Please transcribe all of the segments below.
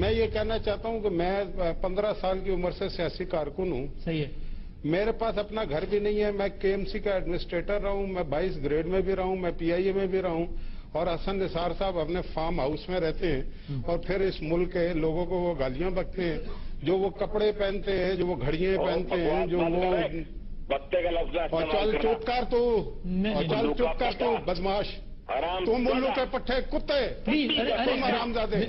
میں یہ کہنا چاہتا ہوں کہ میں 15 سال کی عمر سے سیاسی کارکن ہوں. صحیح ہے. میرے پاس اپنا گھر بھی نہیں ہے. میں کے ایم سی کا ایڈمنسٹریٹر رہا ہوں. میں 22 گریڈ میں بھی رہا ہوں. میں پی آئی اے میں بھی رہا ہوں. اور حسن نثار صاحب اپنے فارم ہاؤس میں رہتے ہیں اور پھر اس ملک کے لوگوں کو وہ گالیاں بکتے ہیں. جو وہ کپڑے پہنتے ہیں, جو وہ گھڑیاں پہنتے ہیں, جو وہ چل چپ کر تو, چل چپ کر تو بدماش, تم ملو کے پٹھے کتے, تم حرامزادے,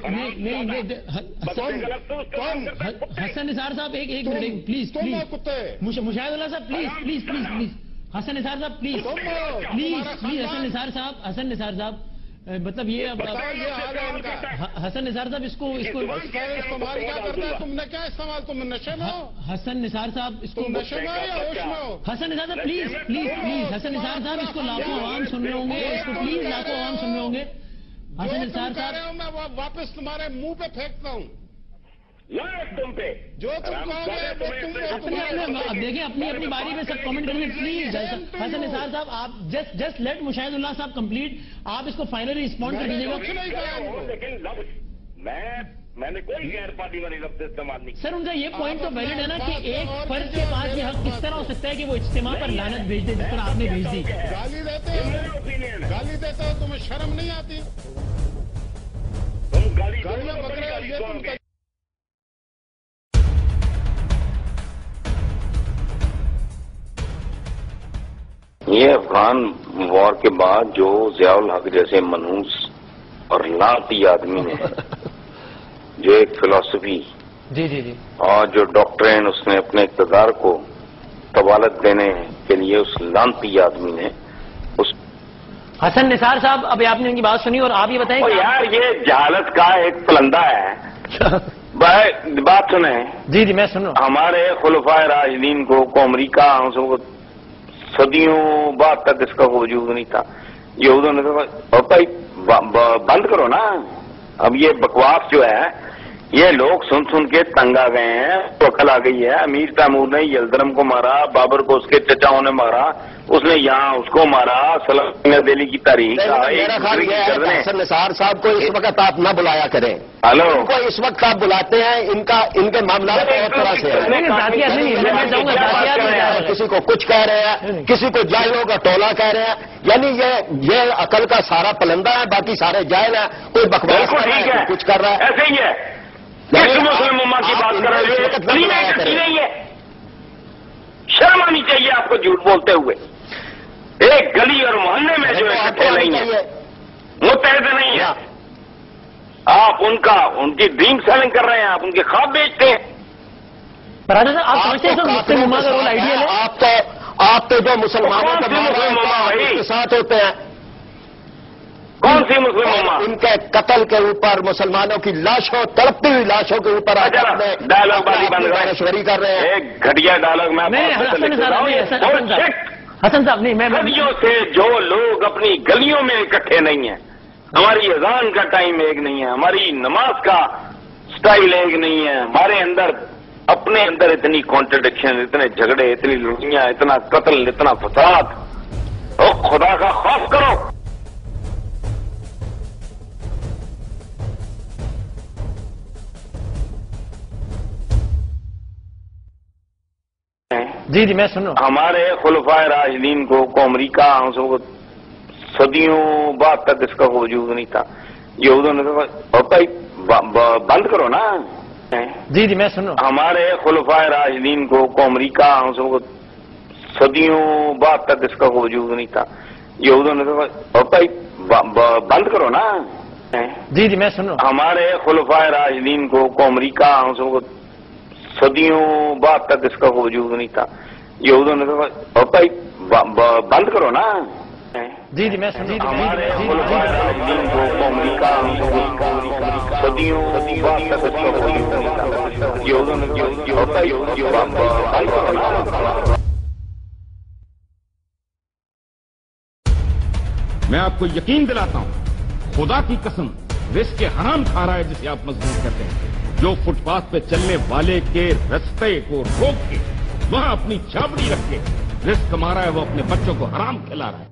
حسن نثار صاحب ایک منٹ پلیز, تم کتے, مشاہد اللہ صاحب پلیز پلیز پلیز پلیز, حسن نثار صاحب پلیز پلیز پلیز, حسن نثار صاحب مطلب یہ حسن نثار صاحب اس کو استعمال کیا کرتا ہے, تم نے کیا استعمال, تم نشے میں ہو, حسن نثار صاحب اس کو نشے میں ہو یا ہوش میں ہو, حسن نثار صاحب پلیز پلیز پلیز, حسن نثار صاحب اس کو لاکھوں عوام سن رہے ہوں گے, اس کو پلیز لاکھوں عوام سن رہے ہوں گے. حسن نثار صاحب میں واپس تمہارے منہ پہ پھینکتا ہوں, تم پہ جو تم اب دیکھیں اپنی اپنی باری میں سب کامنٹ کریں گے پلیز. حسن نثار صاحب آپ جسٹ لیٹ مشاہد اللہ صاحب کمپلیٹ, آپ اس کو فائنلی رسپونڈ کر دیجیے گا. لیکن میں نے کوئی غیر پارٹی والی لفظ استعمال نہیں. سر ان کا یہ پوائنٹ تو ویلڈ ہے نا کہ ایک فرد کے پاس یہ حق کس طرح ہو سکتا ہے کہ وہ اجتماع پر لعنت بھیج دے جس طرح آپ نے بھیج دی. گالی دیتے ہو, تمہیں شرم نہیں آتی, گالیاں پکڑے ہو, یہ تم یہ افغان وار کے بعد جو ضیاء الحق جیسے منحوس اور لانتی آدمی نے جو ایک فلسفی جی جی جی اور جو ڈاکٹرین اس نے اپنے اقتدار کو طوالت دینے کے لیے اس لانتی آدمی نے اس حسن نثار صاحب ابھی آپ نے ان کی بات سنی اور آپ یہ بتائیں یار یہ جہالت کا ایک پلندہ ہے. بات سنیں. جی جی میں سن رہا ہوں. ہمارے خلفائے راشدین کو امریکہ صدیوں بعد تک اس کا وجود نہیں تھا. یہودوں نے کہا بھائی بند کرو نا, اب یہ بکواس جو ہے یہ لوگ سن سن کے تنگ آ گئے ہیں, تو عقل آ گئی ہے. امیر تیمور نے یلدرم کو مارا, بابر کو اس کے چچاؤں نے مارا, اس نے یہاں اس کو مارا, سلطنت دہلی کی تاریخ. میرا خیال یہ ہے کہ حسن نثار صاحب کو اس وقت آپ نہ بلایا کریں. ہلو, ان کو اس وقت آپ بلاتے ہیں, ان کے معاملات بہت طرح سے ہیں. کسی کو کچھ کہہ رہے ہیں, کسی کو جاہلوں کا ٹولہ کہہ رہے ہیں. یعنی یہ عقل کا سارا پلندہ ہے, باقی سارے جاہل ہیں. کوئی بکواس کر رہا ہے, کچھ کر رہا ہے. ایسے ہی ہے. مسلم امہ کی بات کر رہے ہیں, شرم آنی چاہیے آپ کو جھوٹ بولتے ہوئے. ایک گلی اور محلے میں جو اکٹھے نہیں ہیں, متحد نہیں ہیں, آپ ان کی ڈریم سیلنگ کر رہے ہیں, آپ ان کے خواب بیچتے ہیں. آپ سمجھتے ہیں مسلم امہ کا رول آئیڈیل ہے. آپ تو جو مسلمانوں کے ساتھ ہوتے ہیں, کون سی مسلم امہ؟ ان کے قتل کے اوپر, مسلمانوں کی لاشوں, تڑپتی ہوئی لاشوں کے اوپر ڈائلاگ بازی بند مشوری کر رہے ہیں. ایک گھٹیا ڈائلاگ میں حسن صاحب نہیں, صدیوں سے جو لوگ اپنی گلیوں میں اکٹھے نہیں ہیں, ہماری اذان کا ٹائم ایک نہیں ہے, ہماری نماز کا سٹائل ایک نہیں ہے, ہمارے اندر اپنے اندر اتنی کانٹرڈکشن, اتنے جھگڑے, اتنی لڑیاں, اتنا قتل, اتنا فساد. او خدا کا خوف کرو. جی جی میں سن رہا ہوں. ہمارے خلفائے راشدین کو امریکہ صدیوں بعد تک اس کا وجود نہیں تھا. یہودوں نے کہا بھائی بند کرو نا. جی جی میں سن رہا ہوں. ہمارے خلفائے راشدین کو امریکہ صدیوں بعد تک اس کا وجود نہیں تھا. یہودوں نے کہا بھائی بند کرو نا. جی جی میں سن رہا ہوں. ہمارے خلفائے راشدین کو امریکہ صدیوں بعد تک اس کا وجود نہیں تھا. یہودوں نے کہا بھائی بند کرو نا. جی جی میں سن رہا ہوں. ہمارے خلفائے راشدین کو امریکہ صدیوں بعد تک اس کا وجود نہیں تھا. یہودوں نے کہا بھائی بند کرو نا. میں آپ کو یقین دلاتا ہوں, خدا کی قسم, رزق حرام کھا رہا ہے جسے آپ مضبوط کرتے ہیں. جو فٹ پاتھ پہ چلنے والے کے رستے کو روک کے وہاں اپنی چھاپڑی رکھ کے رزق کما رہا ہے, وہ اپنے بچوں کو حرام کھلا رہا ہے.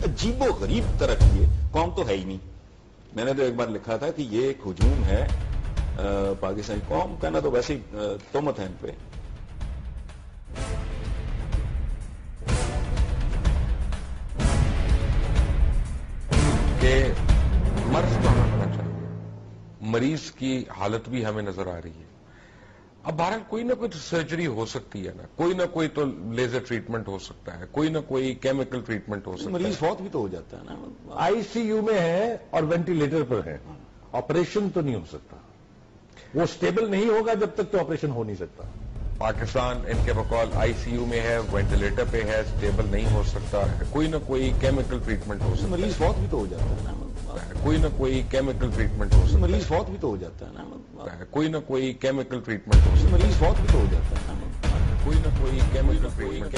عجیب و غریب طرح کی ہے، قوم تو ہے ہی نہیں. میں نے تو ایک بار لکھا تھا کہ یہ ایک ہجوم ہے پاکستانی قوم، کہنا تو ویسے ہی تہمت ہے ان پہ. کہ مرض تو ہمیں پتا چل گیا، مریض کی حالت بھی ہمیں نظر آ رہی ہے. اب بہرحال کوئی نہ کوئی تو سرجری ہو سکتی ہے نا، کوئی نہ کوئی تو لیزر ٹریٹمنٹ ہو سکتا ہے، کوئی نہ کوئی کیمیکل ٹریٹمنٹ ہو سکتا ہے. مریض فوت بھی تو ہو جاتا ہے نا. آئی سی یو میں ہے اور وینٹیلیٹر پر ہے، آپریشن تو نہیں ہو سکتا. وہ سٹیبل نہیں ہوگا جب تک تو آپریشن ہو نہیں سکتا. پاکستان ان کے بقول آئی سی یو میں ہے، وینٹیلیٹر پہ ہے، سٹیبل نہیں ہو سکتا ہے، کوئی نہ کوئی کیمیکل ٹریٹمنٹ ہو سکتا ہے. مریض فوت بھی تو ہو جاتا ہے نا. کوئی نہ کوئی کیمیکل ٹریٹمنٹ ہو سکتا ہے. مریض فوت بھی تو ہو جاتا ہے نا. کوئی نہ کوئی کیمیکل ٹریٹمنٹ ہو سکتا ہے. مریض فوت بھی تو ہو جاتا ہے نا. کوئی نہ کوئی کیمیکل ٹریٹمنٹ.